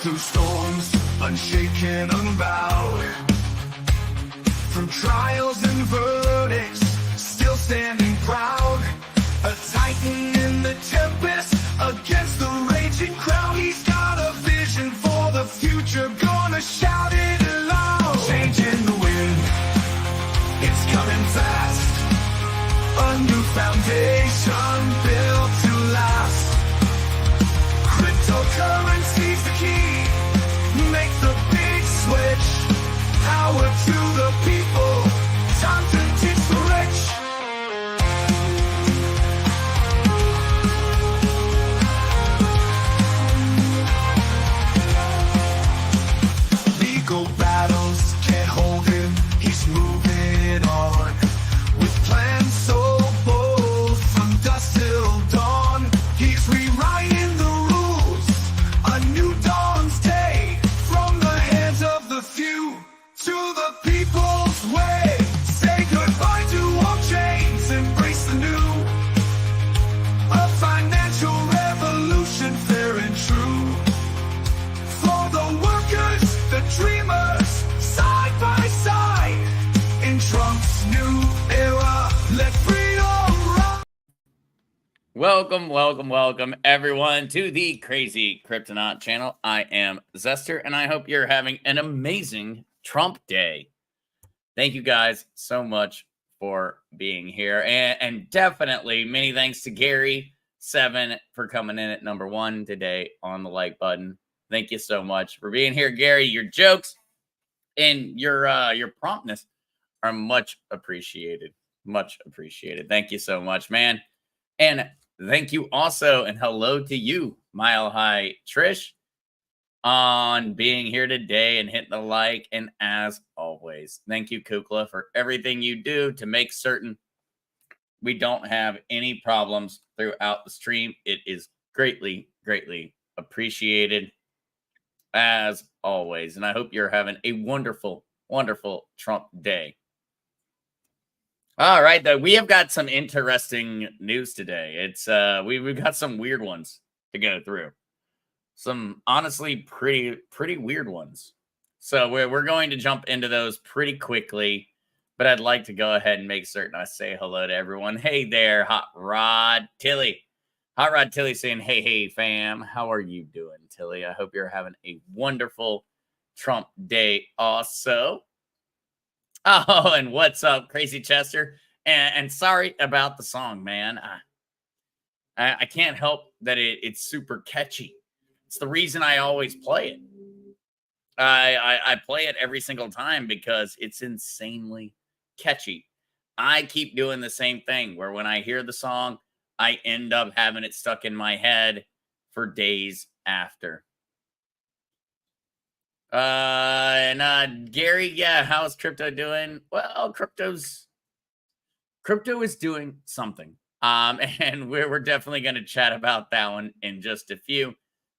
through storms, unshaken, unbowed. From trials and verdicts, still standing proud. A titan in the tempest, against the raging crowd. He's got a vision for the future, gonna shout it aloud. Changing the wind, it's coming fast. A new foundation built to last. Cryptocurrency's the key. Make the big switch. Power to the people. Time to teach the rich. Legal battles can't hold him. He's moving on. With plans so bold, from dusk till dawn. He's rewriting the rules. A new dawn's day. From the hands of the few to the people's way. Say goodbye to all chains, embrace the new. A financial revolution, fair and true. For the workers, the dreamers, side by side. In Trump's new era, let freedom rise. Welcome, everyone, to the Crazy Kryptonaut channel. I am Zester, and I hope you're having an amazing Trump Day. Thank you guys so much for being here, and definitely many thanks to Gary7 for coming in at number 1 today on the like button. Thank you so much for being here, Gary. Your jokes and your promptness are much appreciated. Much appreciated. Thank you so much, man. And thank you also, and hello to you, Mile High Trish, on being here today and hitting the like. And as always, thank you, Kukla, for everything you do to make certain we don't have any problems throughout the stream. It is greatly, greatly appreciated, as always. And I hope you're having a wonderful, wonderful Trump Day. All right, though, we have got some interesting news today. It's we've got some weird ones to go through. Some honestly pretty weird ones. So we're going to jump into those pretty quickly, but I'd like to go ahead and make certain I say hello to everyone. Hey there, Hot Rod Tilly. Hot Rod Tilly saying, hey, fam. How are you doing, Tilly? I hope you're having a wonderful Trump Day also. Oh, and what's up, Crazy Chester? And sorry about the song, man. I can't help that it's super catchy. It's the reason I always play it. I play it every single time because it's insanely catchy. I keep doing the same thing where when I hear the song, I end up having it stuck in my head for days after. Gary, yeah, how's crypto doing? Well, crypto is doing something. And we're definitely going to chat about that one in just a few.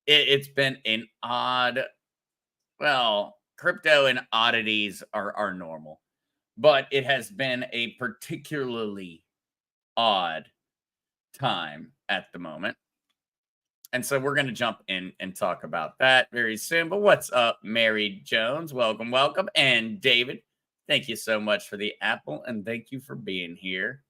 It's been an odd, well, crypto and oddities are normal, but it has been a particularly odd time at the moment. And so we're going to jump in and talk about that very soon. But what's up, Mary Jones? Welcome. And David, thank you so much for the apple, and thank you for being here.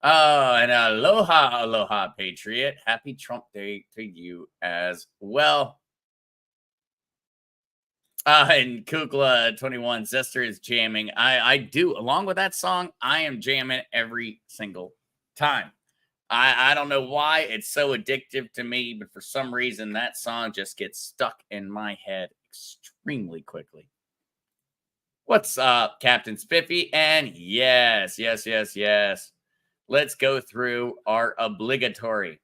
Oh, and aloha, Patriot. Happy Trump Day to you as well. And Kukla21, Zester is jamming. I do. Along with that song, I am jamming every single time. I don't know why it's so addictive to me, but for some reason that song just gets stuck in my head extremely quickly. What's up, Captain Spiffy? And yes. Let's go through our obligatory.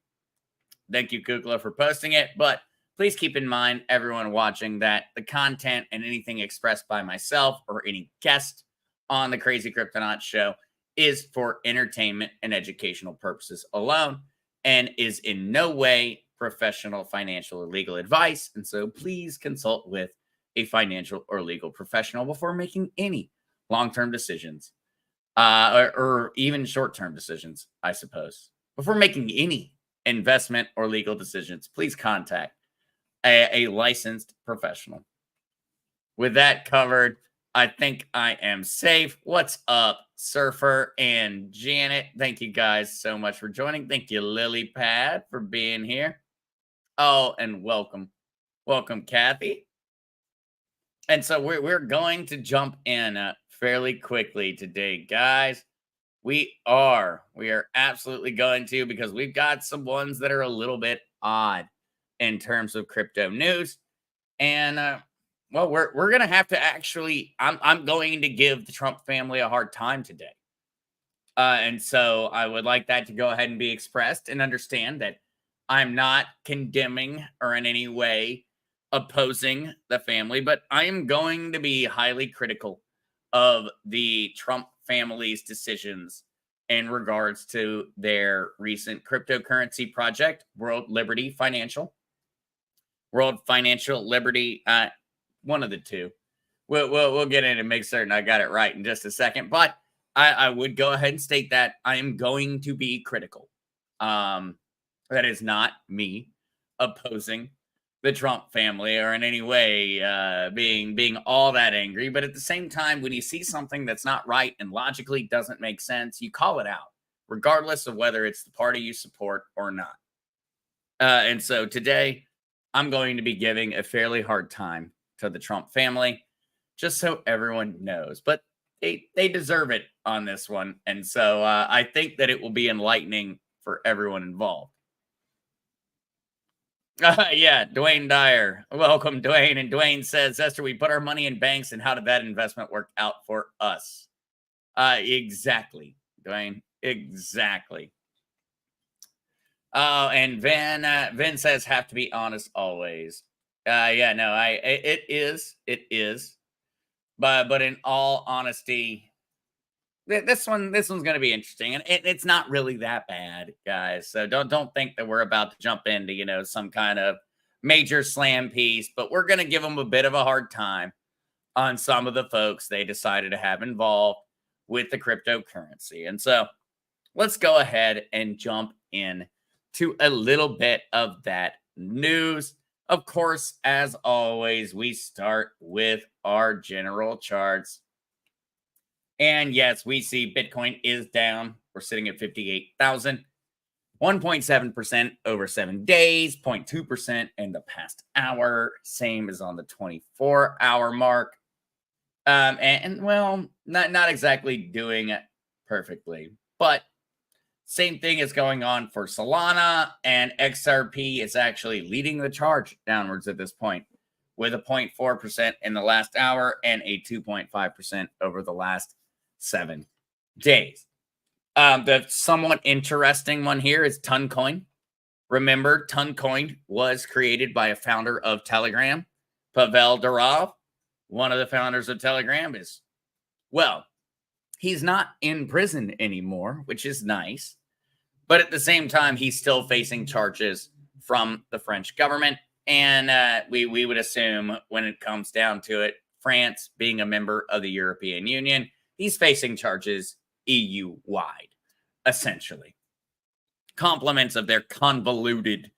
Thank you, Kukla, for posting it. But please keep in mind, everyone watching, that the content and anything expressed by myself or any guest on the Crazy Kryptonaut show is for entertainment and educational purposes alone and is in no way professional, financial, or legal advice. And so please consult with a financial or legal professional before making any long-term decisions or even short-term decisions, I suppose. Before making any investment or legal decisions, please contact a licensed professional. With that covered, I think I am safe. What's up, Surfer and Janet? Thank you guys so much for joining. Thank you, Lily Pad, for being here. Oh, and welcome. Welcome, Kathy. And so we're going to jump in fairly quickly today, guys. We are absolutely going to, because we've got some ones that are a little bit odd in terms of crypto news. And well, we're gonna have to actually, I'm going to give the Trump family a hard time today. And so I would like that to go ahead and be expressed, and understand that I'm not condemning or in any way opposing the family, but I am going to be highly critical of the Trump family's decisions in regards to their recent cryptocurrency project, World Financial Liberty, one of the two. We'll get in and make certain I got it right in just a second. But I would go ahead and state that I am going to be critical. That is not me opposing the Trump family or in any way being all that angry. But at the same time, when you see something that's not right and logically doesn't make sense, you call it out, regardless of whether it's the party you support or not. And so today, I'm going to be giving a fairly hard time to the Trump family, just so everyone knows. But they deserve it on this one. And so I think that it will be enlightening for everyone involved. Yeah, Dwayne Dyer. Welcome, Dwayne. And Dwayne says, Esther, we put our money in banks, and how did that investment work out for us? Exactly, Dwayne. Exactly. Oh, and Vin says, have to be honest always. Yeah, no, it is. But in all honesty, this one's going to be interesting, and it's not really that bad, guys. So don't think that we're about to jump into some kind of major slam piece, but we're going to give them a bit of a hard time on some of the folks they decided to have involved with the cryptocurrency. And so let's go ahead and jump in to a little bit of that news. Of course, as always, we start with our general charts. And yes, we see Bitcoin is down. We're sitting at 58,000, 1.7% over 7 days, 0.2% in the past hour. Same as on the 24-hour mark. And well, not exactly doing it perfectly, but same thing is going on for Solana, and XRP is actually leading the charge downwards at this point, with a 0.4% in the last hour and a 2.5% over the last 7 days. The somewhat interesting one here is Toncoin. Remember, Toncoin was created by a founder of Telegram, Pavel Durov. One of the founders of Telegram he's not in prison anymore, which is nice. But at the same time, he's still facing charges from the French government. And we would assume, when it comes down to it, France being a member of the European Union, he's facing charges EU-wide, essentially. Compliments of their convoluted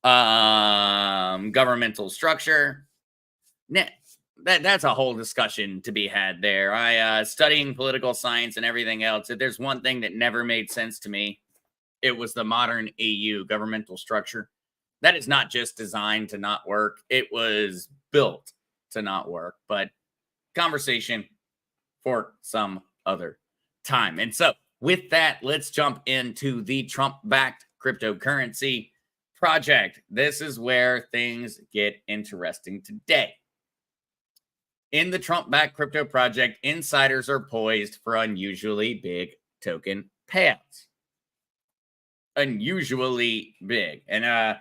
governmental structure. That's a whole discussion to be had there. Studying political science and everything else, if there's one thing that never made sense to me, it was the modern EU governmental structure. That is not just designed to not work. It was built to not work. But conversation for some other time. And so with that, let's jump into the Trump-backed cryptocurrency project. This is where things get interesting today. In the Trump-backed crypto project, insiders are poised for unusually big token payouts. Unusually big. And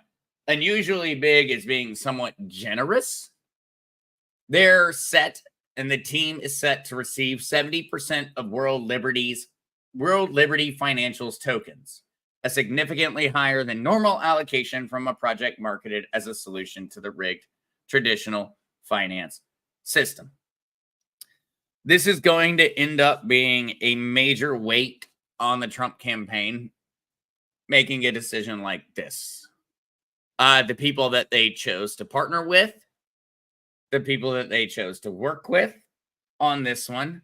unusually big is being somewhat generous. They're set, and the team is set to receive 70% of World Liberty Financial's tokens, a significantly higher than normal allocation from a project marketed as a solution to the rigged traditional finance system. This is going to end up being a major weight on the Trump campaign, making a decision like this. the people that they chose to partner with, the people that they chose to work with on this one,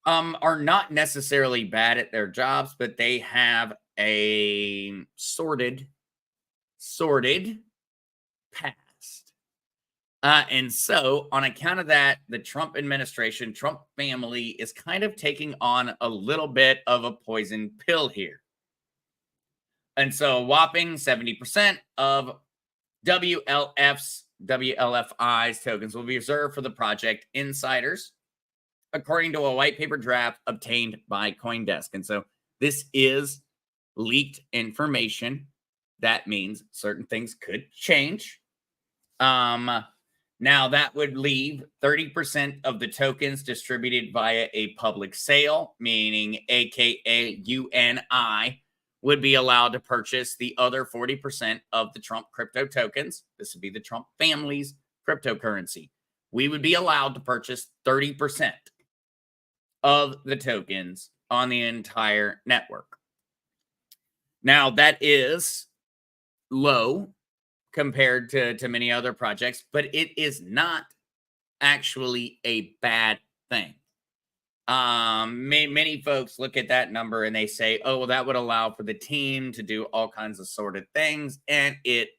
are not necessarily bad at their jobs, but they have a sordid past. And so, on account of that, the Trump administration, Trump family is kind of taking on a little bit of a poison pill here. And so, a whopping 70% of WLFI's tokens will be reserved for the project insiders, according to a white paper draft obtained by CoinDesk. And so, this is leaked information. That means certain things could change. Now, that would leave 30% of the tokens distributed via a public sale, meaning AKA UNI would be allowed to purchase the other 40% of the Trump crypto tokens. This would be the Trump family's cryptocurrency. We would be allowed to purchase 30% of the tokens on the entire network. Now, that is low compared to many other projects, but it is not actually a bad thing. Many folks look at that number and they say, oh, well, that would allow for the team to do all kinds of sorted things, and it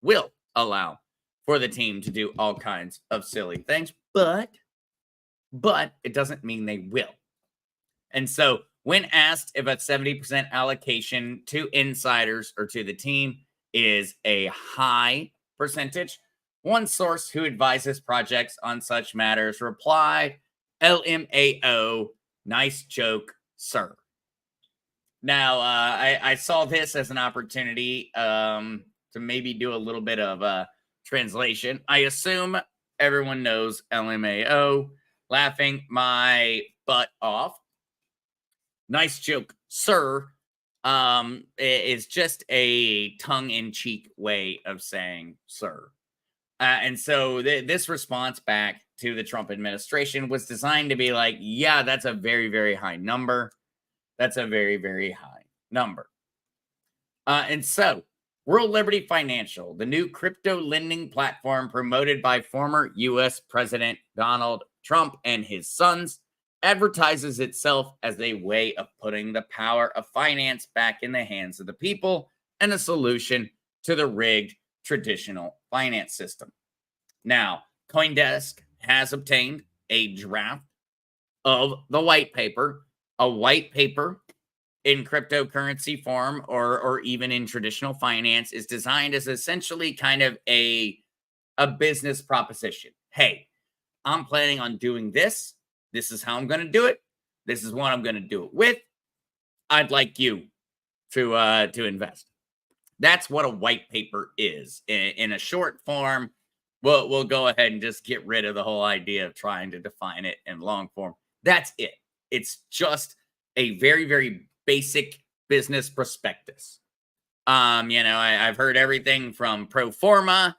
will allow for the team to do all kinds of silly things, but it doesn't mean they will. And so when asked if a 70% allocation to insiders or to the team is a high percentage, one source who advises projects on such matters replied, LMAO, nice joke, sir. Now, I saw this as an opportunity to maybe do a little bit of translation. I assume everyone knows LMAO, laughing my butt off. Nice joke, sir, is just a tongue-in-cheek way of saying sir. And so this response back to the Trump administration was designed to be like, yeah, that's a very, very high number. That's a very, very high number. And so World Liberty Financial, the new crypto lending platform promoted by former U.S. President Donald Trump and his sons, advertises itself as a way of putting the power of finance back in the hands of the people and a solution to the rigged traditional finance system. Now, CoinDesk has obtained a draft of the white paper. A white paper in cryptocurrency form or even in traditional finance is designed as essentially kind of a business proposition. Hey, I'm planning on doing this. This is how I'm going to do it. This is what I'm going to do it with. I'd like you to invest. That's what a white paper is. In a short form, we'll go ahead and just get rid of the whole idea of trying to define it in long form. That's it. It's just a very, very basic business prospectus. I've heard everything from pro forma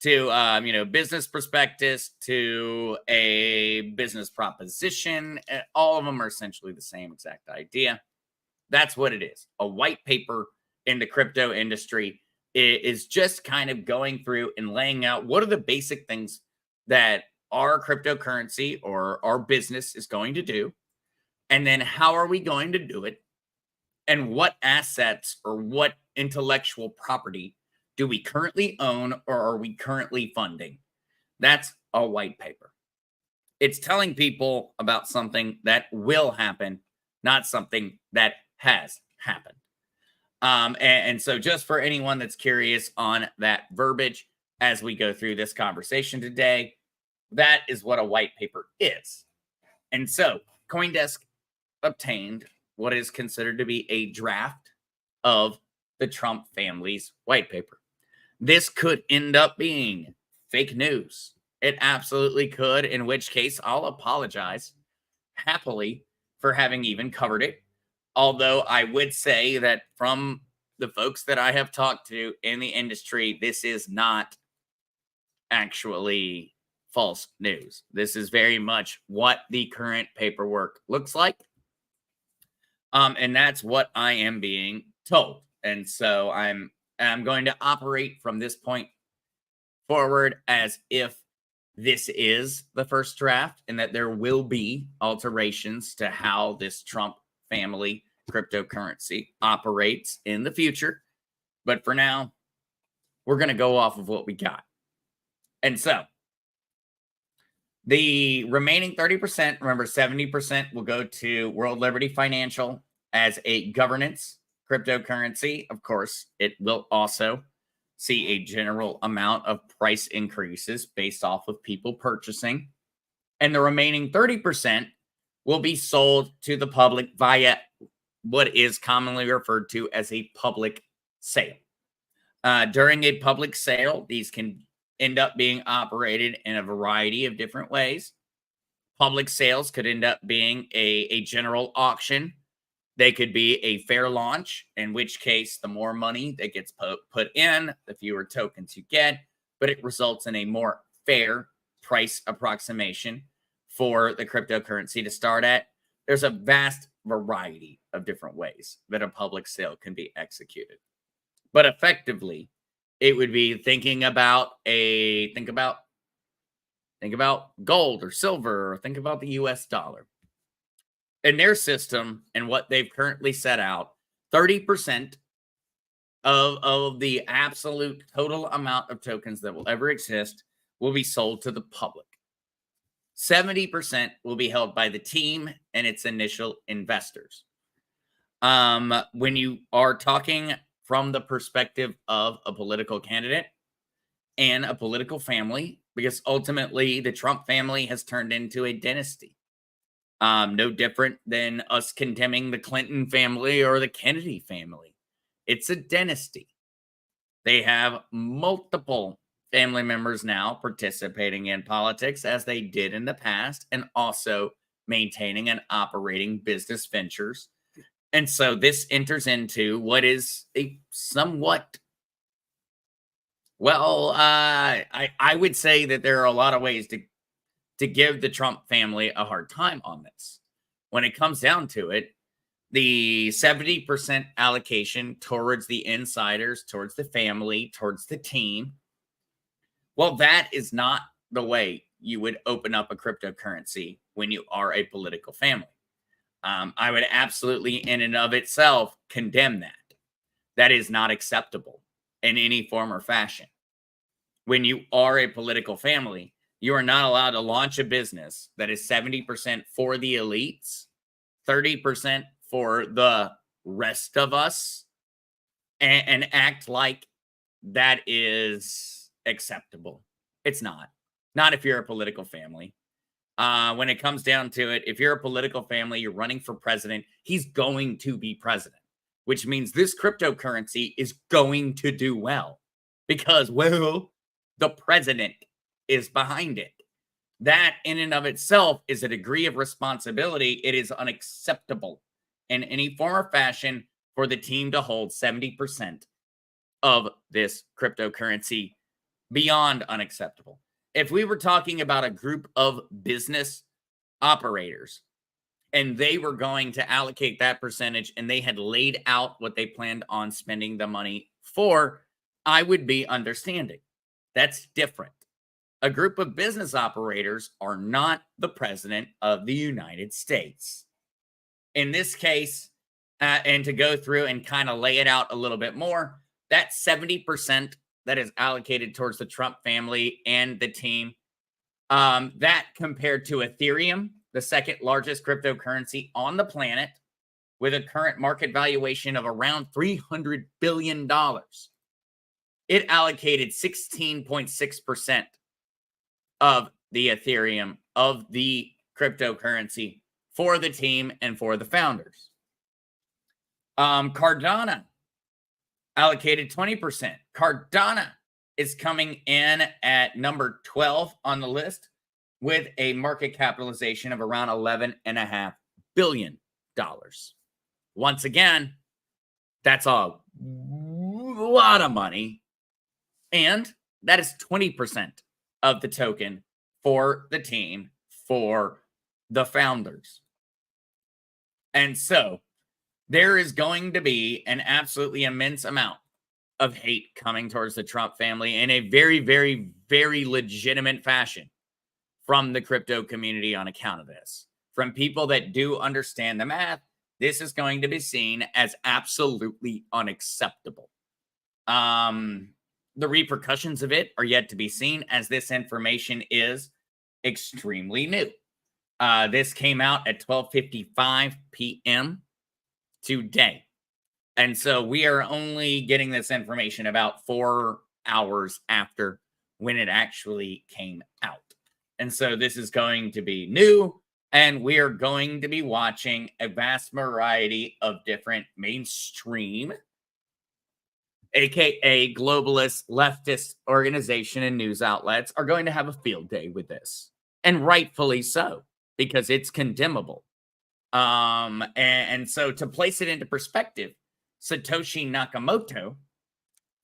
to, business prospectus to a business proposition. All of them are essentially the same exact idea. That's what it is. A white paper in the crypto industry is just kind of going through and laying out what are the basic things that our cryptocurrency or our business is going to do. And then how are we going to do it? And what assets or what intellectual property do we currently own or are we currently funding? That's a white paper. It's telling people about something that will happen, not something that has happened. And so just for anyone that's curious on that verbiage as we go through this conversation today, that is what a white paper is. And so CoinDesk obtained what is considered to be a draft of the Trump family's white paper. This could end up being fake news. It absolutely could, in which case I'll apologize happily for having even covered it. Although I would say that from the folks that I have talked to in the industry, this is not actually false news. This is very much what the current paperwork looks like. And that's what I am being told. And so I'm I'm going to operate from this point forward as if this is the first draft and that there will be alterations to how this Trump family cryptocurrency operates in the future. But for now, we're going to go off of what we got. And so the remaining 30%, remember 70% will go to World Liberty Financial as a governance cryptocurrency. Of course, it will also see a general amount of price increases based off of people purchasing. And the remaining 30% will be sold to the public via what is commonly referred to as a public sale. During a public sale, these can end up being operated in a variety of different ways. Public sales could end up being a general auction. They could be a fair launch, in which case the more money that gets put in, the fewer tokens you get, but it results in a more fair price approximation for the cryptocurrency to start at. There's a vast variety of different ways that a public sale can be executed. But effectively, it would be think about gold or silver, or think about the US dollar. In their system and what they've currently set out, 30% of the absolute total amount of tokens that will ever exist will be sold to the public. 70% will be held by the team and its initial investors. When you are talking from the perspective of a political candidate and a political family, because ultimately the Trump family has turned into a dynasty. No different than us condemning the Clinton family or the Kennedy family. It's a dynasty. They have multiple family members now participating in politics as they did in the past, and also maintaining and operating business ventures. And so this enters into what is a somewhat, I would say that there are a lot of ways to give the Trump family a hard time on this. When it comes down to it, the 70% allocation towards the insiders, towards the family, towards the team, well, that is not the way you would open up a cryptocurrency when you are a political family. I would absolutely, in and of itself, condemn that. That is not acceptable in any form or fashion. When you are a political family, you are not allowed to launch a business that is 70% for the elites, 30% for the rest of us, and act like that is acceptable. It's not. Not if you're a political family. When it comes down to it, if you're a political family, you're running for president, he's going to be president, which means this cryptocurrency is going to do well because, well, the president is behind it. That in and of itself is a degree of responsibility. It is unacceptable in any form or fashion for the team to hold 70% of this cryptocurrency. Beyond unacceptable. If we were talking about a group of business operators and they were going to allocate that percentage and they had laid out what they planned on spending the money for, I would be understanding. That's different. A group of business operators are not the president of the United States. In this case, and to go through and kind of lay it out a little bit more, that 70% that is allocated towards the Trump family and the team, that compared to Ethereum, the second largest cryptocurrency on the planet, with a current market valuation of around $300 billion, it allocated 16.6% of the Ethereum, of the cryptocurrency, for the team and for the founders. Cardano allocated 20%. Cardano is coming in at number 12 on the list with a market capitalization of around $11.5 billion. Once again, that's a lot of money. And that is 20% of the token for the team, for the founders. And so there is going to be an absolutely immense amount of hate coming towards the Trump family in a very, very, very legitimate fashion from the crypto community on account of this. From people that do understand the math, this is going to be seen as absolutely unacceptable. The repercussions of it are yet to be seen, as this information is extremely new. This came out at 12:55 p.m. today. And so we are only getting this information about 4 hours after when it actually came out. And so this is going to be new, and we are going to be watching a vast variety of different mainstream, aka globalist, leftist organization and news outlets are going to have a field day with this. And rightfully so, because it's condemnable. And so to place it into perspective, Satoshi Nakamoto,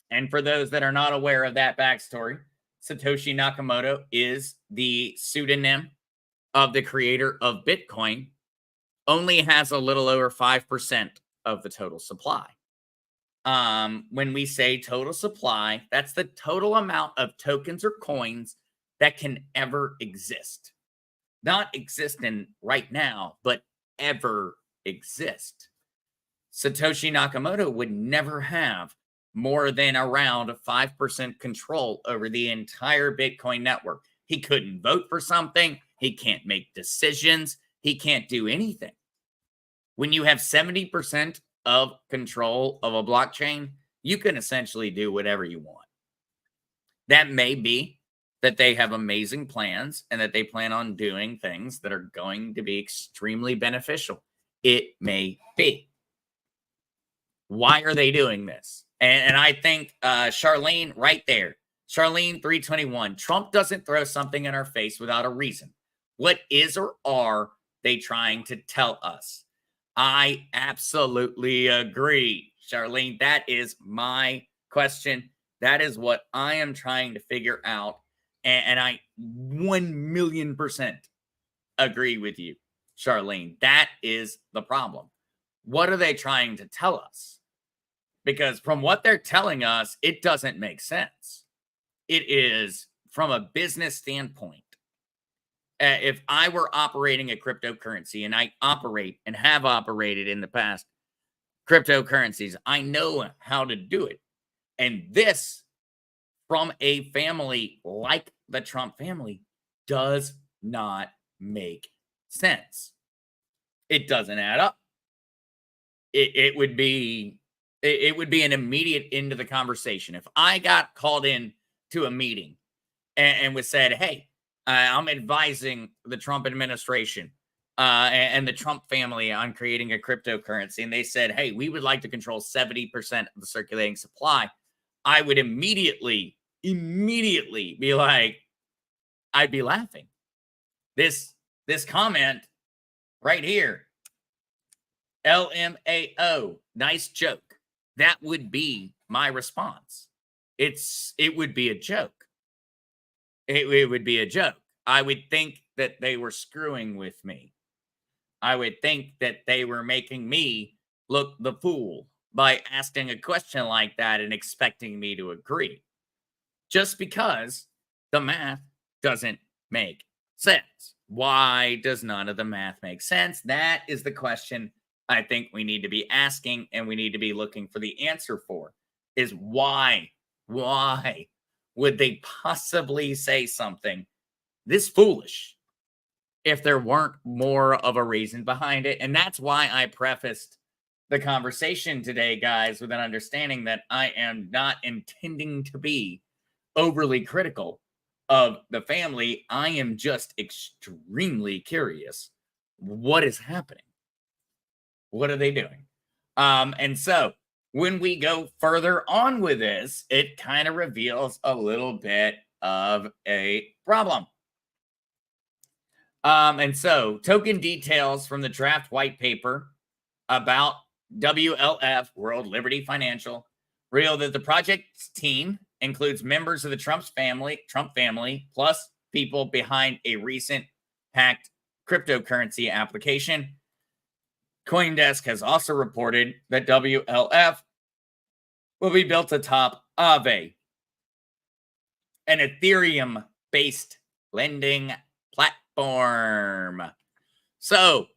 and for those that are not aware of that backstory, Satoshi Nakamoto is the pseudonym of the creator of Bitcoin, only has a little over 5% of the total supply. When we say total supply, that's the total amount of tokens or coins that can ever exist. Not exist in right now, but ever exist. Satoshi Nakamoto would never have more than around 5% control over the entire Bitcoin network. He couldn't vote for something. He can't make decisions. He can't do anything. When you have 70% of control of a blockchain, you can essentially do whatever you want. That may be that they have amazing plans and that they plan on doing things that are going to be extremely beneficial. It may be. Why are they doing this? And I think Charlene right there, Charlene 321, Trump doesn't throw something in our face without a reason. What is or are they trying to tell us? I absolutely agree, Charlene. That is my question. That is what I am trying to figure out. And I 1,000,000% agree with you, Charlene. That is the problem. What are they trying to tell us? Because from what they're telling us, it doesn't make sense. It is from a business standpoint. If I were operating a cryptocurrency, and I operate and have operated in the past cryptocurrencies, I know how to do it. And this, from a family like the Trump family, does not make sense. It doesn't add up. It would be an immediate end to the conversation. If I got called in to a meeting and was said, hey, I'm advising the Trump administration and the Trump family on creating a cryptocurrency, and they said, hey, we would like to control 70% of the circulating supply, I would immediately be like, I'd be laughing. This comment right here, LMAO, nice joke. That would be my response. It would be a joke. It would be a joke. I would think that they were screwing with me. I would think that they were making me look the fool by asking a question like that and expecting me to agree. Just because the math doesn't make sense. Why does none of the math make sense? That is the question I think we need to be asking, and we need to be looking for the answer for, is why? Why would they possibly say something this foolish if there weren't more of a reason behind it? And that's why I prefaced the conversation today, guys, with an understanding that I am not intending to be overly critical of the family. I am just extremely curious. What is happening? What are they doing? And so when we go further on with this, it kind of reveals a little bit of a problem. And so token details from the draft white paper about WLF, World Liberty Financial, reveal that the project's team includes members of the Trump family, plus people behind a recent hacked cryptocurrency application. CoinDesk has also reported that WLF will be built atop of an Ethereum-based lending platform. So,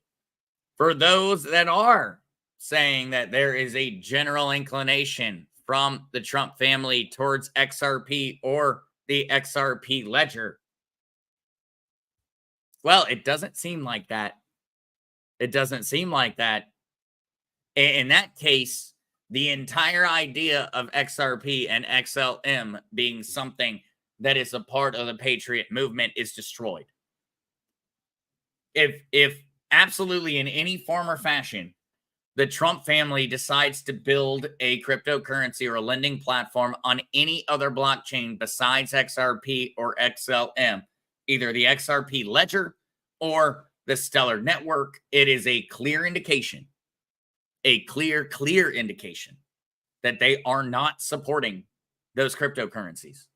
for those that are saying that there is a general inclination from the Trump family towards XRP or the XRP ledger, well, it doesn't seem like that. It doesn't seem like that. In that case, the entire idea of XRP and XLM being something that is a part of the Patriot movement is destroyed. If absolutely in any form or fashion, the Trump family decides to build a cryptocurrency or a lending platform on any other blockchain besides XRP or XLM, either the XRP ledger or the Stellar network, it is a clear indication, clear indication that they are not supporting those cryptocurrencies.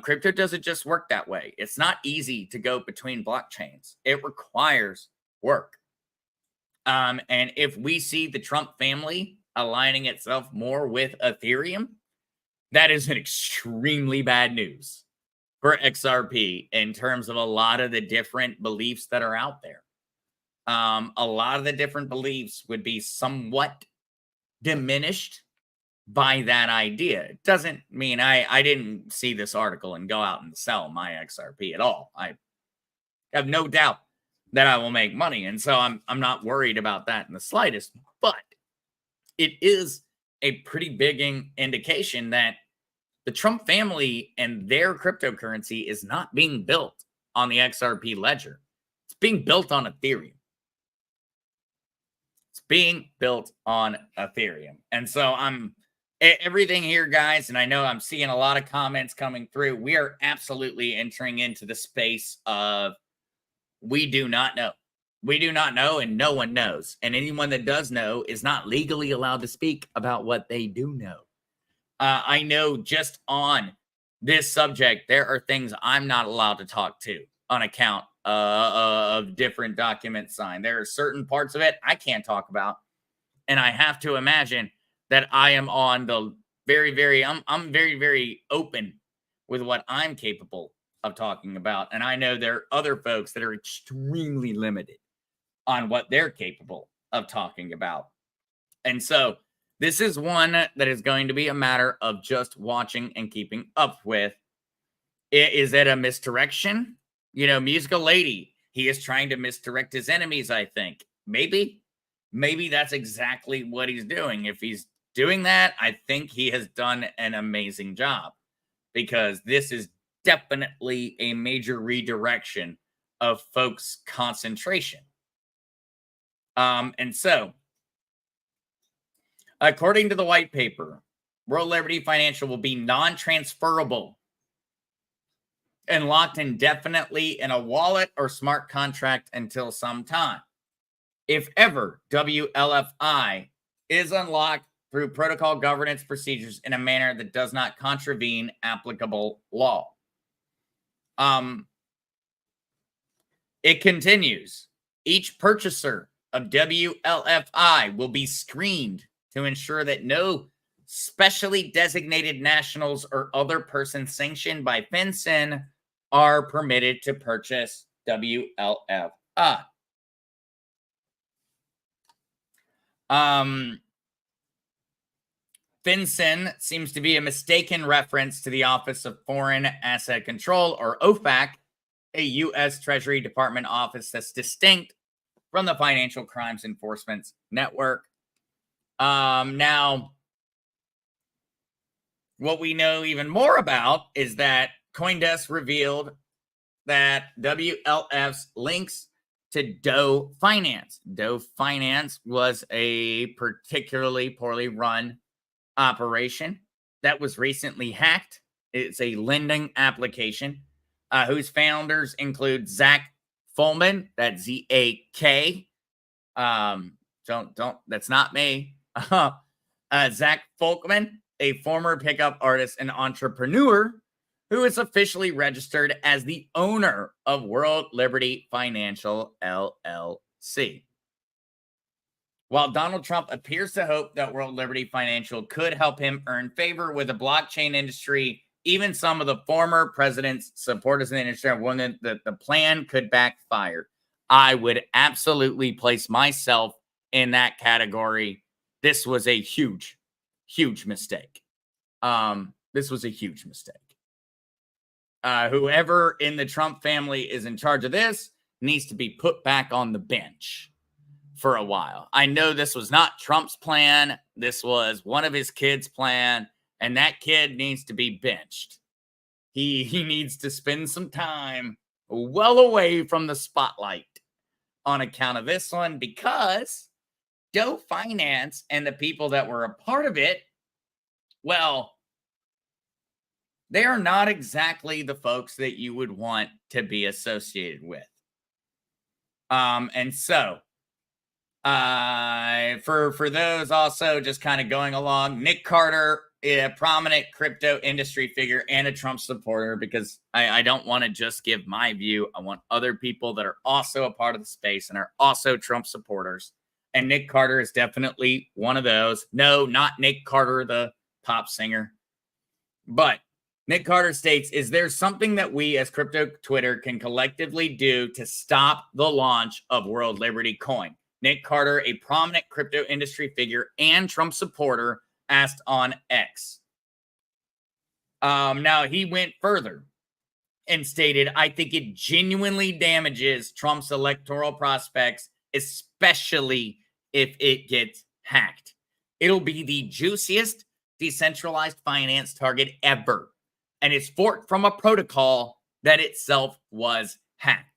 Crypto doesn't just work that way. It's not easy to go between blockchains. It requires work. And if we see the Trump family aligning itself more with Ethereum, that is an extremely bad news for XRP in terms of a lot of the different beliefs that are out there. A lot of the different beliefs would be somewhat diminished by that idea. It doesn't mean I didn't see this article and go out and sell my XRP at all. I have no doubt that I will make money, and so I'm not worried about that in the slightest. But it is a pretty big indication that the Trump family and their cryptocurrency is not being built on the XRP ledger. It's being built on Ethereum. It's being built on Ethereum. And so everything here, guys, and I know I'm seeing a lot of comments coming through. We are absolutely entering into the space of we do not know. We do not know, and no one knows. And anyone that does know is not legally allowed to speak about what they do know. I know just on this subject, there are things I'm not allowed to talk to on account of different documents signed. There are certain parts of it I can't talk about. And I have to imagine that I am on the I'm very, very open with what I'm capable of talking about. And I know there are other folks that are extremely limited on what they're capable of talking about. And so this is one that is going to be a matter of just watching and keeping up with. Is it a misdirection? You know, Musical Lady, he is trying to misdirect his enemies, I think. Maybe that's exactly what he's doing. If he's doing that, I think he has done an amazing job, because this is definitely a major redirection of folks' concentration. And so, according to the white paper, World Liberty Financial will be non-transferable and locked indefinitely in a wallet or smart contract until some time. If ever, WLFI is unlocked through protocol governance procedures in a manner that does not contravene applicable law. It continues. Each purchaser of WLFI will be screened to ensure that no specially designated nationals or other persons sanctioned by FinCEN are permitted to purchase WLFI. FinCEN seems to be a mistaken reference to the Office of Foreign Asset Control, or OFAC, a U.S. Treasury Department office that's distinct from the Financial Crimes Enforcement Network. Now, what we know even more about is that CoinDesk revealed that WLF's links to Doe Finance. Doe Finance was a particularly poorly run operation that was recently hacked. It's a lending application whose founders include Zach Fulman, that's Z-A-K. That's not me. Zach Folkman, a former pickup artist and entrepreneur who is officially registered as the owner of World Liberty Financial LLC. While Donald Trump appears to hope that World Liberty Financial could help him earn favor with the blockchain industry, even some of the former president's supporters in the industry have warned that the plan could backfire. I would absolutely place myself in that category. This was a huge, huge mistake. This was a huge mistake. Whoever in the Trump family is in charge of this needs to be put back on the bench for a while. I know this was not Trump's plan. This was one of his kids' plan, and that kid needs to be benched. He needs to spend some time well away from the spotlight on account of this one, because Doe Finance and the people that were a part of it, well, they are not exactly the folks that you would want to be associated with. And so, for those also just kind of going along, Nick Carter, a prominent crypto industry figure and a Trump supporter, because I don't want to just give my view. I want other people that are also a part of the space and are also Trump supporters. And Nick Carter is definitely one of those. No, not Nick Carter, the pop singer. But Nick Carter states, is there something that we as crypto Twitter can collectively do to stop the launch of World Liberty Coin? Nick Carter, a prominent crypto industry figure and Trump supporter, asked on X. Now, he went further and stated, I think it genuinely damages Trump's electoral prospects, especially if it gets hacked. It'll be the juiciest decentralized finance target ever. And it's forked from a protocol that itself was hacked.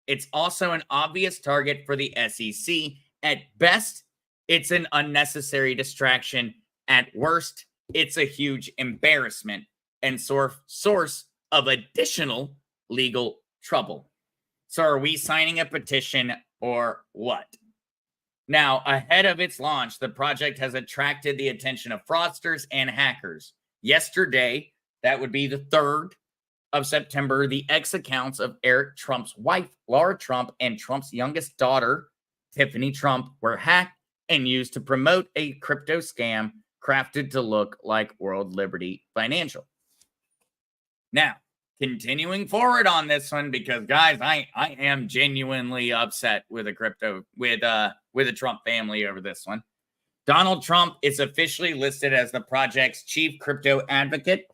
It's also an obvious target for the SEC. At best, it's an unnecessary distraction. At worst, it's a huge embarrassment and source of additional legal trouble. So are we signing a petition or what? Now, ahead of its launch, the project has attracted the attention of fraudsters and hackers. Yesterday, that would be the 3rd of September, the X accounts of Eric Trump's wife, Laura Trump, and Trump's youngest daughter, Tiffany Trump, were hacked and used to promote a crypto scam crafted to look like World Liberty Financial. Now, continuing forward on this one, because guys, I am genuinely upset with the Trump family over this one. Donald Trump is officially listed as the project's chief crypto advocate.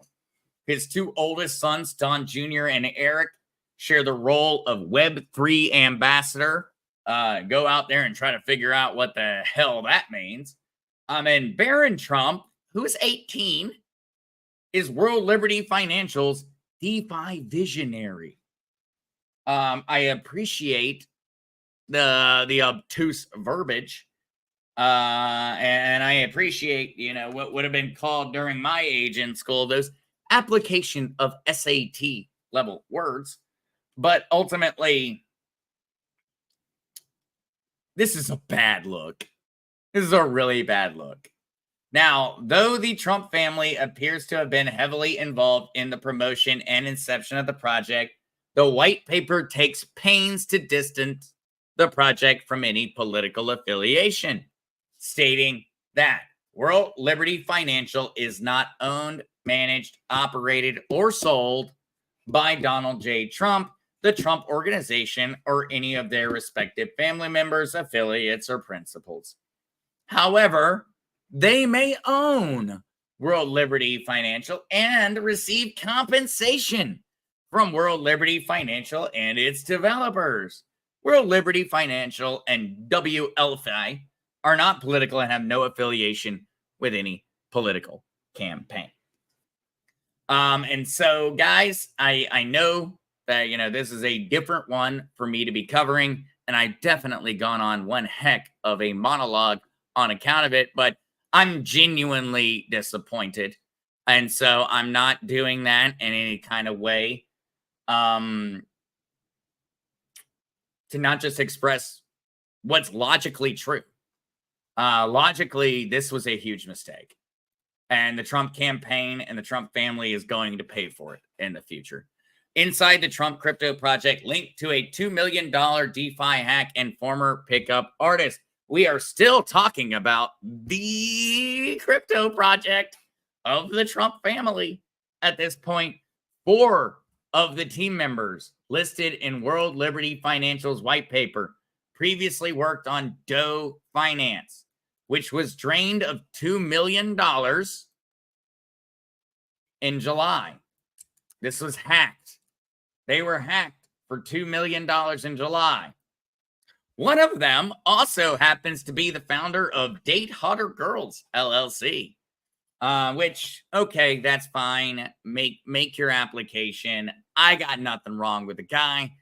His 2 oldest sons, Don Jr. and Eric, share the role of Web3 ambassador. Go out there and try to figure out what the hell that means. And Barron Trump, who is 18, is World Liberty Financial's DeFi visionary. I appreciate the obtuse verbiage. And I appreciate, what would have been called during my age in school, those application of SAT level words. But ultimately, this is a bad look. This is a really bad look. Now, though the Trump family appears to have been heavily involved in the promotion and inception of the project, the white paper takes pains to distance the project from any political affiliation, stating that World Liberty Financial is not owned, managed, operated, or sold by Donald J. Trump, the Trump Organization, or any of their respective family members, affiliates, or principals. However, they may own World Liberty Financial and receive compensation from World Liberty Financial and its developers. World Liberty Financial and WLFI are not political and have no affiliation with any political campaign. And so, guys, I know that, this is a different one for me to be covering, and I've definitely gone on one heck of a monologue on account of it, but I'm genuinely disappointed. And so I'm not doing that in any kind of way to not just express what's logically true. Logically, this was a huge mistake. And the Trump campaign and the Trump family is going to pay for it in the future. Inside the Trump crypto project, linked to a $2 million DeFi hack and former pickup artist. we are still talking about the crypto project of the Trump family at this point. 4 of the team members listed in World Liberty Financial's white paper previously worked on Doe Finance, which was drained of $2 million in July. This was hacked. They were hacked for $2 million in July. One of them also happens to be the founder of Date Hotter Girls, LLC. Which, okay, that's fine. Make your application. I got nothing wrong with the guy.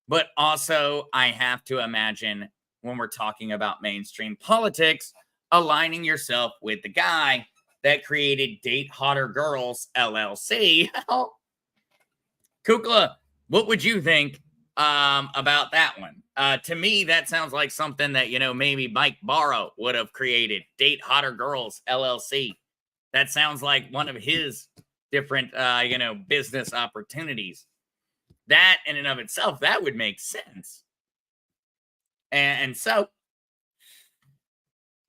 But also, I have to imagine when we're talking about mainstream politics, aligning yourself with the guy that created Date Hotter Girls, LLC. Kukla, what would you think about that one? To me, that sounds like something that, maybe Mike Barrow would have created. Date Hotter Girls, LLC. That sounds like one of his different, business opportunities. That in and of itself, that would make sense. And so,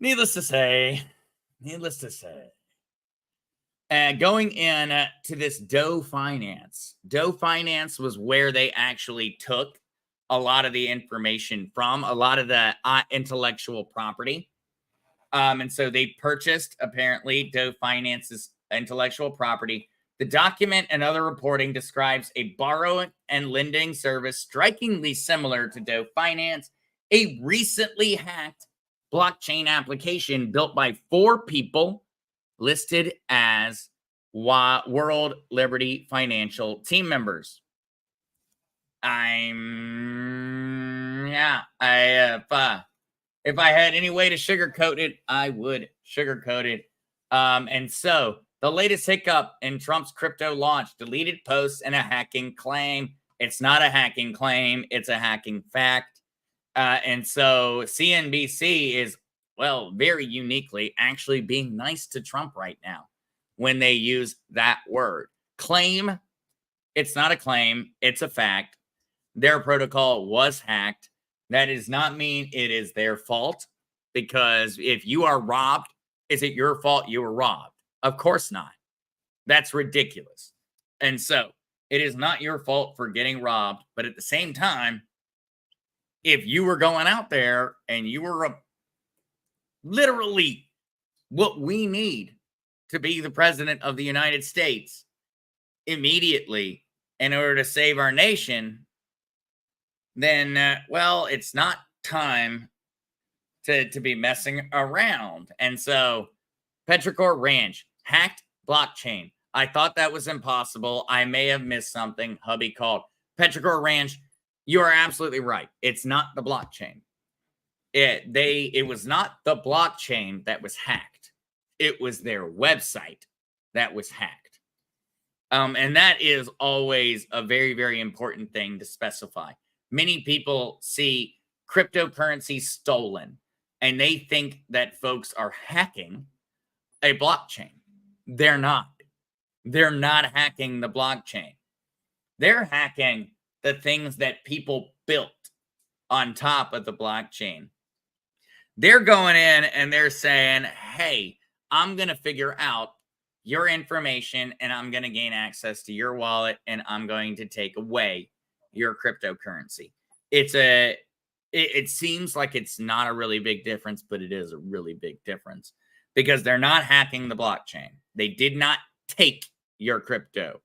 needless to say, going in to this Doe Finance. Doe Finance was where they actually took a lot of the information from, a lot of the intellectual property. And so they purchased, apparently, Doe Finance's intellectual property. The document and other reporting describes a borrowing and lending service strikingly similar to Doe Finance, a recently hacked blockchain application built by 4 people listed as World Liberty Financial team members. If I had any way to sugarcoat it, I would sugarcoat it. And so the latest hiccup in Trump's crypto launch: deleted posts and a hacking claim. It's not a hacking claim. It's a hacking fact. And so CNBC is, very uniquely actually being nice to Trump right now when they use that word. Claim. It's not a claim. It's a fact. Their protocol was hacked. That does not mean it is their fault, because if you are robbed, is it your fault you were robbed? Of course not. That's ridiculous. And so it is not your fault for getting robbed. But at the same time, if you were going out there and you were literally what we need to be the president of the United States immediately in order to save our nation, then, it's not time to be messing around. And so Petrichor Ranch, hacked blockchain. I thought that was impossible. I may have missed something. Hubby called. Petrichor Ranch, you are absolutely right. It's not the blockchain. It was not the blockchain that was hacked. It was their website that was hacked. And that is always a very, very important thing to specify. Many people see cryptocurrency stolen and they think that folks are hacking a blockchain. They're not. They're not hacking the blockchain. They're hacking the things that people built on top of the blockchain. They're going in and they're saying, hey, I'm going to figure out your information and I'm going to gain access to your wallet and I'm going to take away your cryptocurrency. It seems like it's not a really big difference, but it is a really big difference because they're not hacking the blockchain. They did not take your crypto.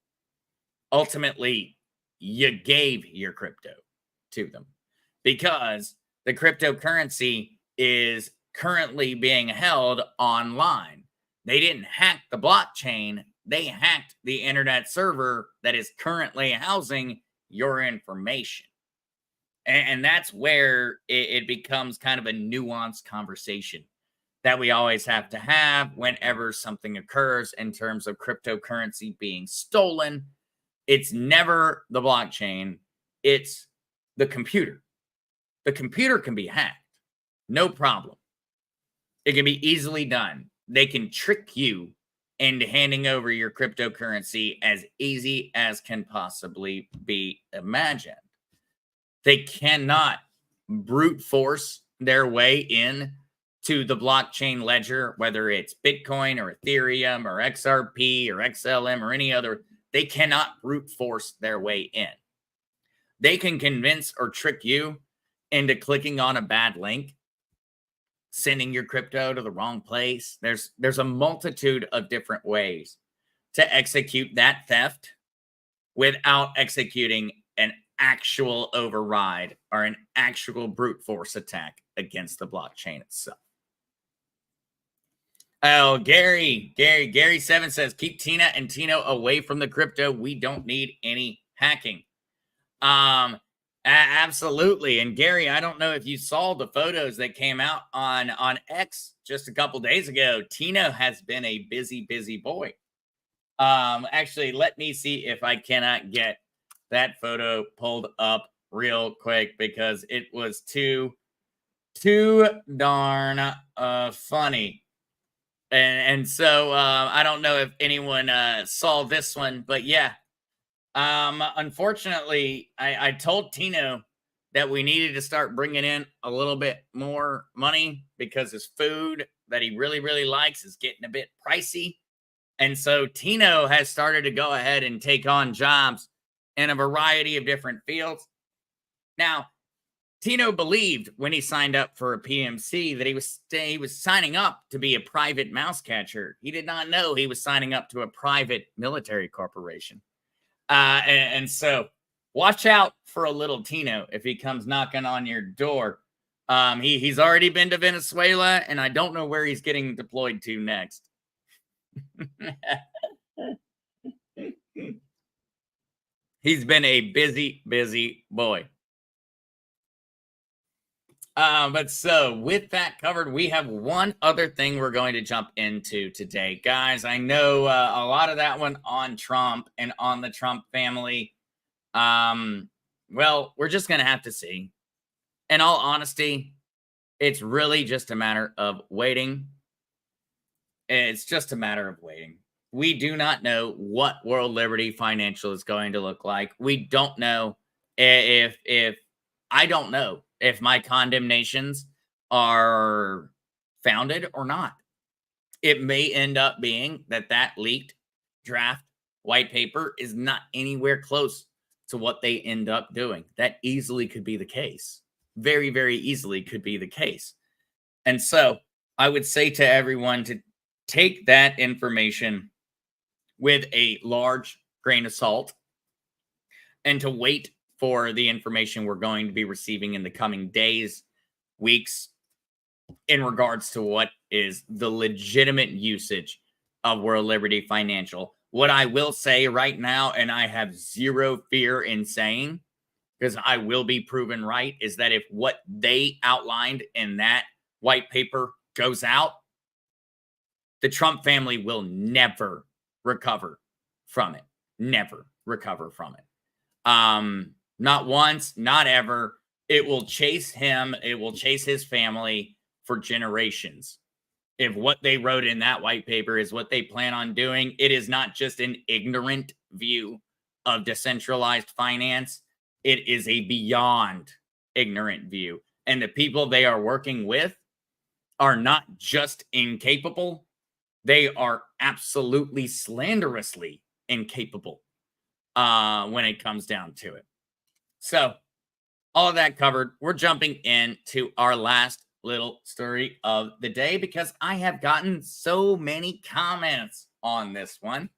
Ultimately, you gave your crypto to them because the cryptocurrency is currently being held online. They didn't hack the blockchain. They hacked the internet server that is currently housing your information. And that's where it becomes kind of a nuanced conversation that we always have to have whenever something occurs in terms of cryptocurrency being stolen. It's never the blockchain. It's the computer. The computer can be hacked. No problem. It can be easily done. They can trick you into handing over your cryptocurrency as easy as can possibly be imagined. They cannot brute force their way in to the blockchain ledger, whether it's Bitcoin or Ethereum or XRP or XLM or any other, they cannot brute force their way in. They can convince or trick you into clicking on a bad link, sending your crypto to the wrong place. There's a multitude of different ways to execute that theft without executing an actual override or an actual brute force attack against the blockchain itself. Oh, Gary7 says, keep Tina and Tino away from the crypto. We don't need any hacking. Absolutely. And Gary, I don't know if you saw the photos that came out on X just a couple days ago. Tino has been a busy boy. Actually, let me see if I cannot get that photo pulled up real quick because it was too darn funny. And so I don't know if anyone saw this one, but yeah. Unfortunately, I told Tino that we needed to start bringing in a little bit more money because his food that he really likes is getting a bit pricey. And so Tino has started to go ahead and take on jobs in a variety of different fields. Now, Tino believed when he signed up for a PMC that he was signing up to be a private mouse catcher. He did not know he was signing up to a private military corporation. And so watch out for a little Tino if he comes knocking on your door. He's already been to Venezuela, and I don't know where he's getting deployed to next. He's been a busy boy. But so with that covered, we have one other thing we're going to jump into today, guys. I know a lot of that one on Trump and on the Trump family. Well, we're just going to have to see. In all honesty, it's really just a matter of waiting. It's just a matter of waiting. We do not know what World Liberty Financial is going to look like. We don't know if I don't know if my condemnations are founded or not. It may end up being that leaked draft white paper is not anywhere close to what they end up doing. That easily could be the case. Very easily could be the case. And so I would say to everyone to take that information with a large grain of salt and to wait for the information we're going to be receiving in the coming days, weeks, in regards to what is the legitimate usage of World Liberty Financial. What I will say right now, and I have zero fear in saying, because I will be proven right, is that if what they outlined in that white paper goes out, the Trump family will never recover from it. Never recover from it. Not once, not ever. It will chase him. It will chase his family for generations. If what they wrote in that white paper is what they plan on doing, it is not just an ignorant view of decentralized finance. It is a beyond ignorant view. And the people they are working with are not just incapable. They are absolutely slanderously incapable when it comes down to it. So, all of that covered, we're jumping into our last little story of the day because I have gotten so many comments on this one,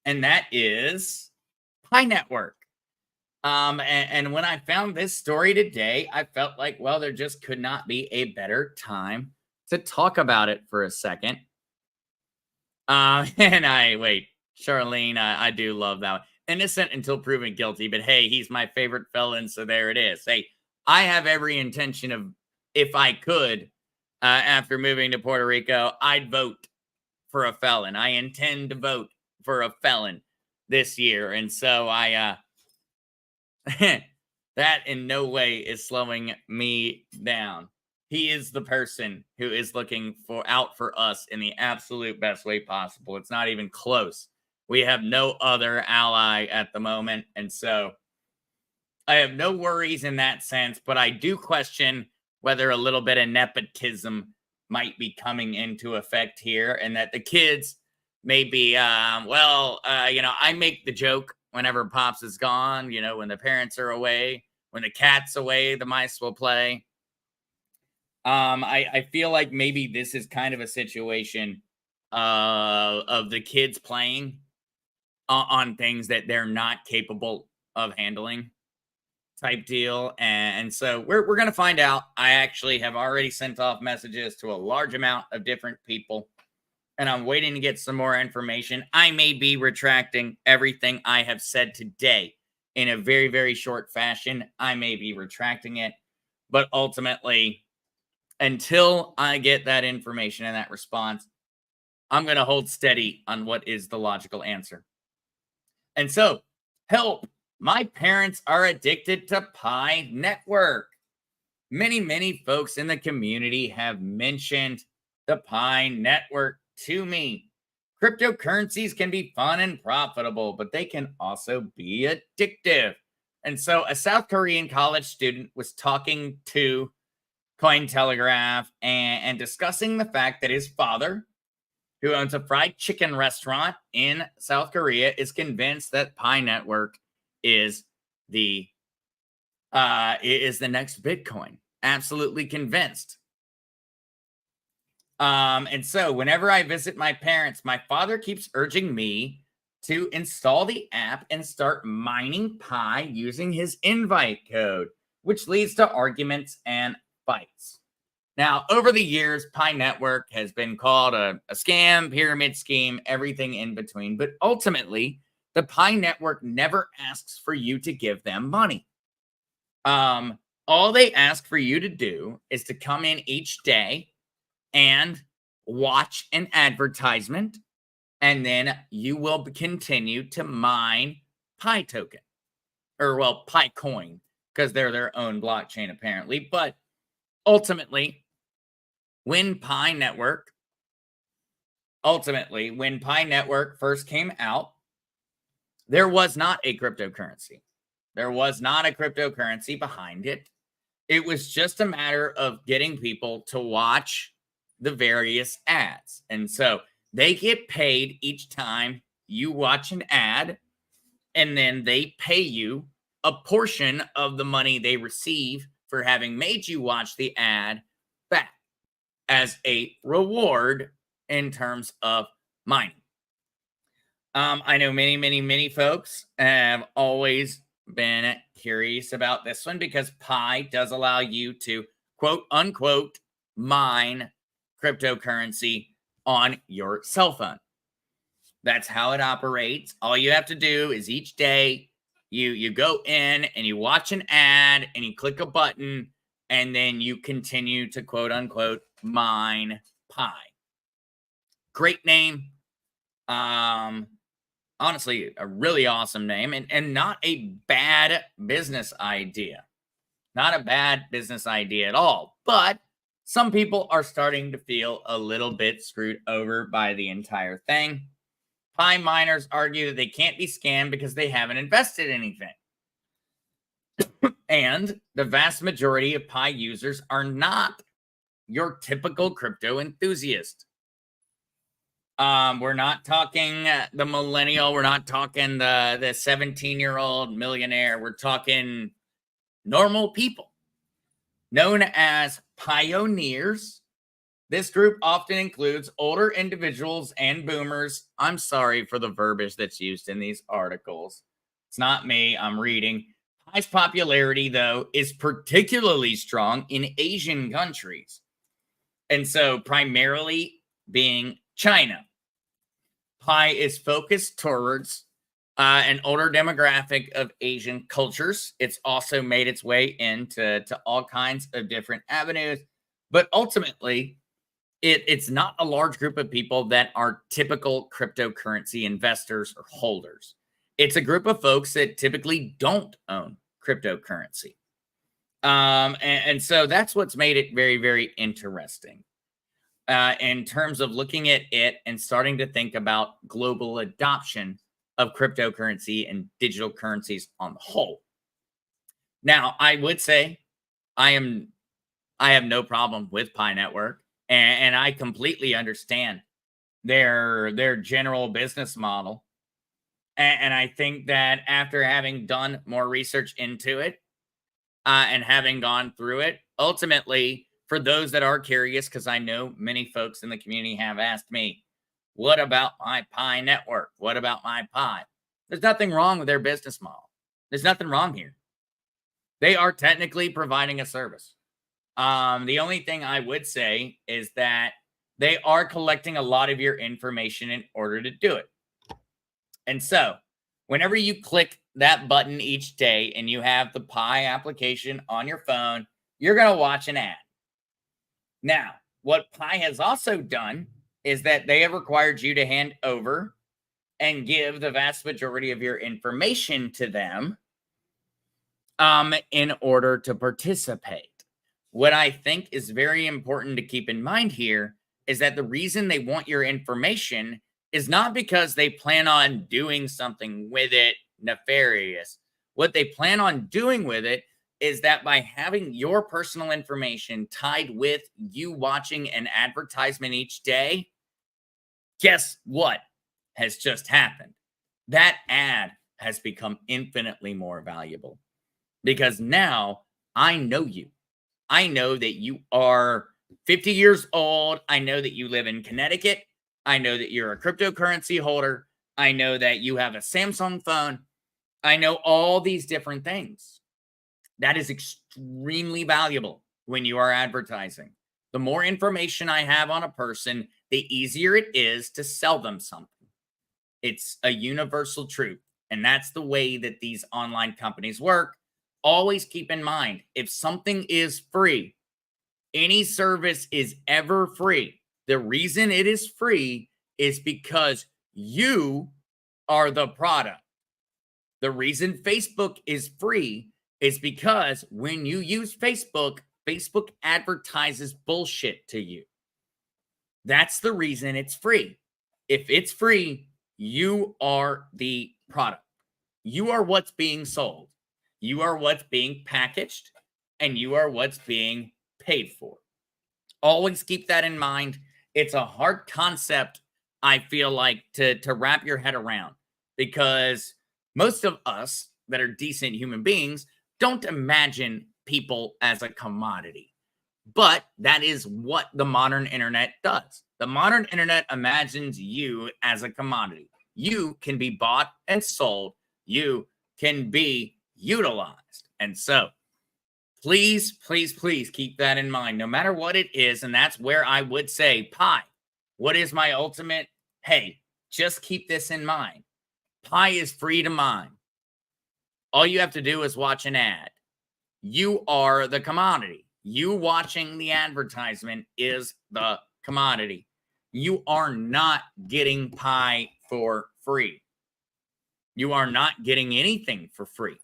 and that is Pi Network. And when I found this story today, I felt like, well, there just could not be a better time to talk about it for a second. Charlene, I do love that one. Innocent until proven guilty, but hey, he's my favorite felon, so there it is. Hey, I have every intention of, if I could, after moving to Puerto Rico, I'd vote for a felon. I intend to vote for a felon this year, and so I that in no way is slowing me down. He is the person who is looking out for us in the absolute best way possible. It's not even close. We have no other ally at the moment. And so I have no worries in that sense, but I do question whether a little bit of nepotism might be coming into effect here, and that the kids may be, I make the joke whenever Pops is gone, when the parents are away, when the cat's away, the mice will play. I feel like maybe this is kind of a situation of the kids playing on things that they're not capable of handling type deal. And so we're going to find out. I actually have already sent off messages to a large amount of different people, and I'm waiting to get some more information. I may be retracting everything I have said today in a very, very short fashion. I may be retracting it, but ultimately, until I get that information and that response, I'm going to hold steady on what is the logical answer. And so, help. My parents are addicted to Pi Network. Many, many folks in the community have mentioned the Pi Network to me. Cryptocurrencies can be fun and profitable, but they can also be addictive. And so a South Korean college student was talking to Cointelegraph and discussing the fact that his father, who owns a fried chicken restaurant in South Korea, is convinced that Pi Network is the next Bitcoin. Absolutely convinced. And so whenever I visit my parents, my father keeps urging me to install the app and start mining Pi using his invite code, which leads to arguments and fights. Now, over the years, Pi Network has been called a scam, pyramid scheme, everything in between. But ultimately, the Pi Network never asks for you to give them money. All they ask for you to do is to come in each day and watch an advertisement, and then you will continue to mine Pi token, or Pi coin, because they're their own blockchain apparently. But ultimately, when Pi Network first came out, there was not a cryptocurrency. There was not a cryptocurrency behind it. It was just a matter of getting people to watch the various ads. And so they get paid each time you watch an ad, and then they pay you a portion of the money they receive for having made you watch the ad back as a reward in terms of mining. I know many, many, many folks have always been curious about this one because Pi does allow you to quote unquote mine cryptocurrency on your cell phone. That's how it operates. All you have to do is each day you go in and you watch an ad and you click a button, and then you continue to quote unquote mine Pi. Great name. Honestly, a really awesome name, and not a bad business idea. Not a bad business idea at all. But some people are starting to feel a little bit screwed over by the entire thing. Pi miners argue that they can't be scammed because they haven't invested anything. And the vast majority of Pi users are not your typical crypto enthusiast. We're not talking the millennial. We're not talking the 17-year-old millionaire. We're talking normal people known as pioneers. This group often includes older individuals and boomers. I'm sorry for the verbiage that's used in these articles. It's not me. I'm reading. Pi's popularity, though, is particularly strong in Asian countries. And so primarily being China. Pi is focused towards an older demographic of Asian cultures. It's also made its way into all kinds of different avenues. But ultimately, it's not a large group of people that are typical cryptocurrency investors or holders. It's a group of folks that typically don't own cryptocurrency. And so that's what's made it very, very interesting. In terms of looking at it and starting to think about global adoption of cryptocurrency and digital currencies on the whole. Now, I would say I have no problem with Pi Network. And I completely understand their general business model. And I think that after having done more research into it, and having gone through it, ultimately, for those that are curious, because I know many folks in the community have asked me, what about my Pi network? What about my Pi? There's nothing wrong with their business model. There's nothing wrong here. They are technically providing a service. The only thing I would say is that they are collecting a lot of your information in order to do it. And so, whenever you click that button each day and you have the Pi application on your phone, you're going to watch an ad. Now, what Pi has also done is that they have required you to hand over and give the vast majority of your information to them in order to participate. What I think is very important to keep in mind here is that the reason they want your information is not because they plan on doing something with it nefarious. What they plan on doing with it is that by having your personal information tied with you watching an advertisement each day, guess what has just happened? That ad has become infinitely more valuable because now I know you. I know that you are 50 years old. I know that you live in Connecticut. I know that you're a cryptocurrency holder. I know that you have a Samsung phone. I know all these different things. That is extremely valuable when you are advertising. The more information I have on a person, the easier it is to sell them something. It's a universal truth. And that's the way that these online companies work. Always keep in mind, if something is free, any service is ever free. The reason it is free is because you are the product. The reason Facebook is free is because when you use Facebook, Facebook advertises bullshit to you. That's the reason it's free. If it's free, you are the product. You are what's being sold. You are what's being packaged, and you are what's being paid for. Always keep that in mind. It's a hard concept, I feel like, to wrap your head around, because most of us that are decent human beings don't imagine people as a commodity. But that is what the modern internet does. The modern internet imagines you as a commodity. You can be bought and sold. You can be utilized. And so please, please, please keep that in mind, no matter what it is. And that's where I would say, Pi, what is my ultimate? Hey, just keep this in mind. Pi is free to mine. All you have to do is watch an ad. You are the commodity. You watching the advertisement is the commodity. You are not getting Pi for free. You are not getting anything for free.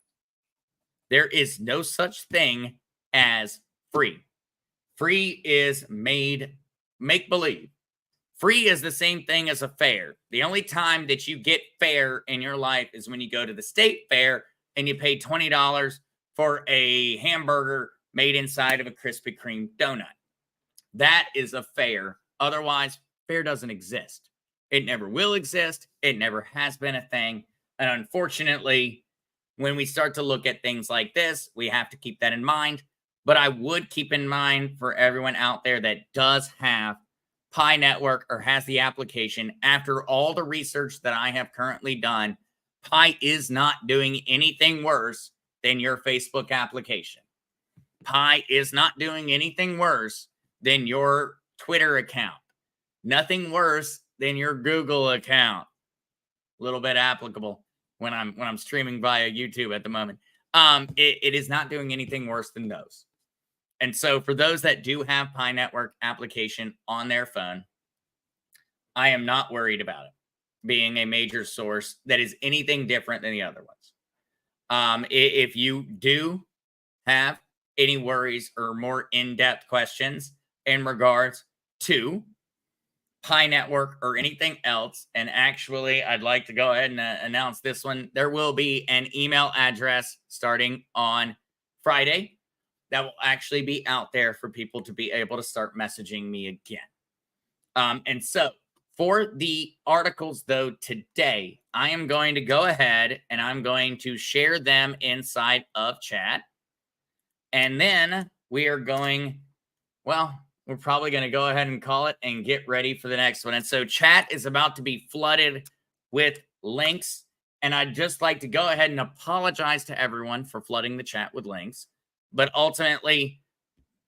There is no such thing as free. Free is make-believe. Free is the same thing as a fair. The only time that you get fair in your life is when you go to the state fair and you pay $20 for a hamburger made inside of a Krispy Kreme donut. That is a fair. Otherwise, fair doesn't exist. It never will exist. It never has been a thing. And unfortunately, when we start to look at things like this, we have to keep that in mind. But I would keep in mind for everyone out there that does have Pi Network or has the application, after all the research that I have currently done, Pi is not doing anything worse than your Facebook application. Pi is not doing anything worse than your Twitter account. Nothing worse than your Google account. A little bit applicable when I'm streaming via YouTube at the moment. It is not doing anything worse than those. And so for those that do have Pi Network application on their phone, I am not worried about it being a major source that is anything different than the other ones. If you do have any worries or more in-depth questions in regards to Pi Network or anything else, and actually I'd like to go ahead and announce this one. There will be an email address starting on Friday that will actually be out there for people to be able to start messaging me again. And so for the articles, though, today, I am going to go ahead and I'm going to share them inside of chat. And then we are going, well, we're probably going to go ahead and call it and get ready for the next one. And so chat is about to be flooded with links. And I'd just like to go ahead and apologize to everyone for flooding the chat with links. But ultimately,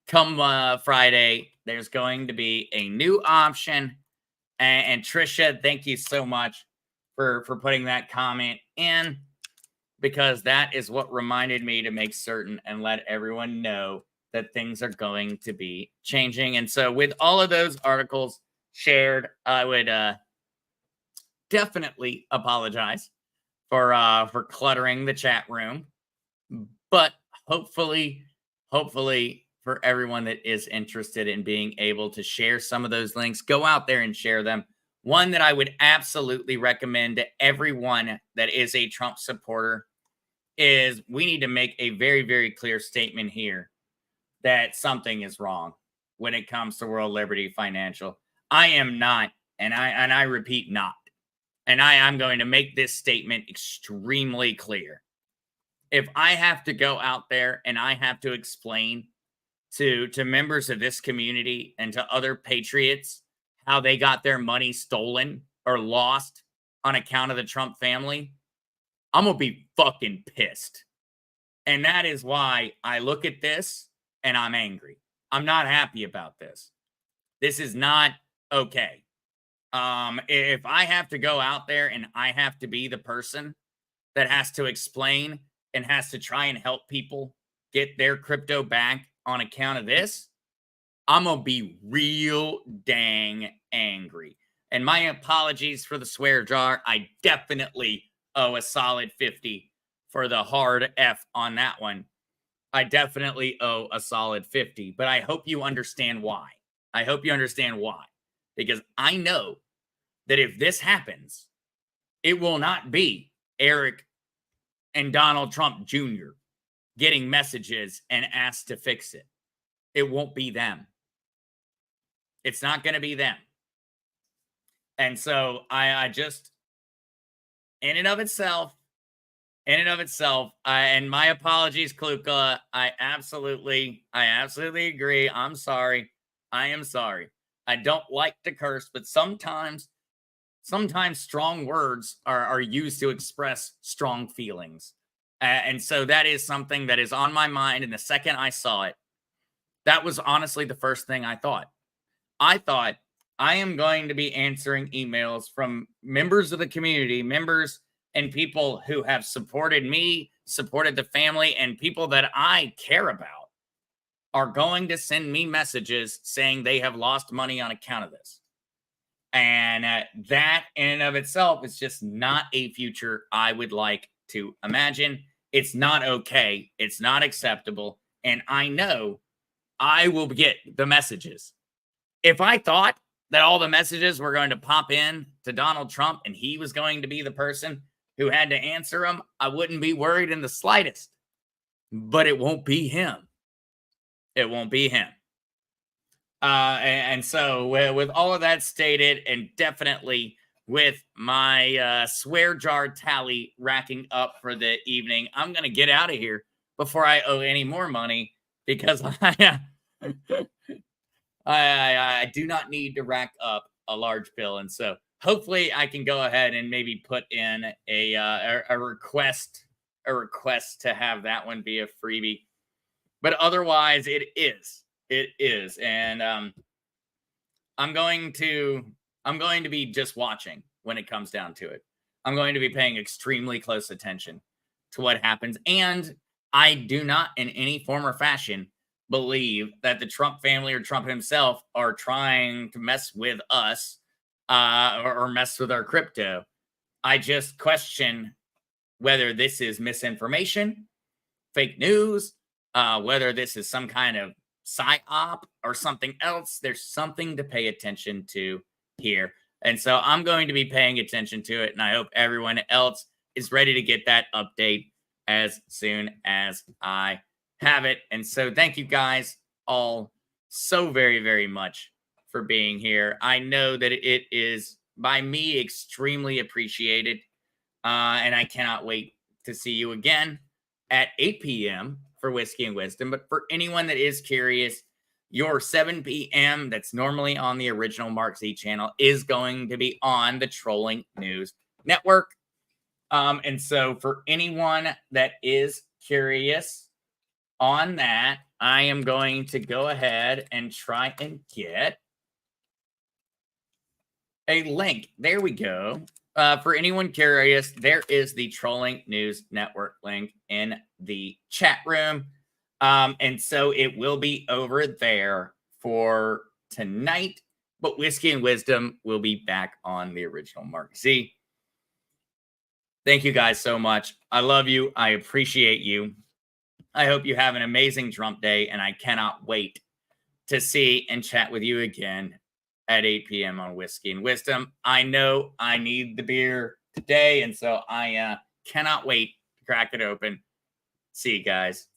come Friday, there's going to be a new option. And Trisha, thank you so much for putting that comment in, because that is what reminded me to make certain and let everyone know that things are going to be changing. And so with all of those articles shared, I would definitely apologize for cluttering the chat room. But hopefully for everyone that is interested in being able to share some of those links, go out there and share them. One that I would absolutely recommend to everyone that is a Trump supporter is we need to make a very, very clear statement here that something is wrong when it comes to World Liberty Financial. I am not, and I repeat, not. And I'm going to make this statement extremely clear. If I have to go out there and I have to explain to members of this community and to other patriots how they got their money stolen or lost on account of the Trump family, I'm going to be fucking pissed. And that is why I look at this and I'm angry. I'm not happy about this. This is not okay. If I have to go out there and I have to be the person that has to explain and has to try and help people get their crypto back on account of this, I'm going to be real dang angry. And my apologies for the swear jar. I definitely owe a solid 50 for the hard F on that one. I definitely owe a solid 50, but I hope you understand why. I hope you understand why. Because I know that if this happens, it will not be Eric and Donald Trump Jr. getting messages and asked to fix it. It won't be them. It's not going to be them. And so I just, in and of itself, and my apologies, Kluka. I absolutely agree. I'm sorry. I am sorry. I don't like to curse, but sometimes strong words are used to express strong feelings. And so that is something that is on my mind. And the second I saw it, that was honestly the first thing I thought. I thought, I am going to be answering emails from members of the community, members and people who have supported me, supported the family, and people that I care about are going to send me messages saying they have lost money on account of this. And that in and of itself is just not a future I would like to imagine. It's not okay. It's not acceptable. And I know I will get the messages. If I thought that all the messages were going to pop in to Donald Trump and he was going to be the person who had to answer them, I wouldn't be worried in the slightest. But it won't be him. It won't be him. And so with all of that stated, and definitely with my swear jar tally racking up for the evening, I'm going to get out of here before I owe any more money, because I do not need to rack up a large bill. And so hopefully I can go ahead and maybe put in a request to have that one be a freebie. But otherwise it is. And I'm going to be just watching when it comes down to it. I'm going to be paying extremely close attention to what happens. And I do not in any form or fashion believe that the Trump family or Trump himself are trying to mess with us or mess with our crypto. I just question whether this is misinformation, fake news, whether this is some kind of psyop or something else. There's something to pay attention to here. And so I'm going to be paying attention to it. And I hope everyone else is ready to get that update as soon as I have it. And so thank you guys all so very, very much for being here. I know that it is by me extremely appreciated. And I cannot wait to see you again at 8 p.m. for Whiskey and Wisdom. But for anyone that is curious, your 7 p.m. that's normally on the original Mark Z channel is going to be on the Trolling News Network. And so for anyone that is curious on that, I am going to go ahead and try and get a link. There we go. For anyone curious, there is the Trolling News Network link in the chat room. And so it will be over there for tonight, but Whiskey and Wisdom will be back on the original Mark Z. Thank you guys so much. I love you. I appreciate you. I hope you have an amazing Trump day, and I cannot wait to see and chat with you again at 8 p.m. on Whiskey and Wisdom. I know I need the beer today, and so I cannot wait to crack it open. See you guys.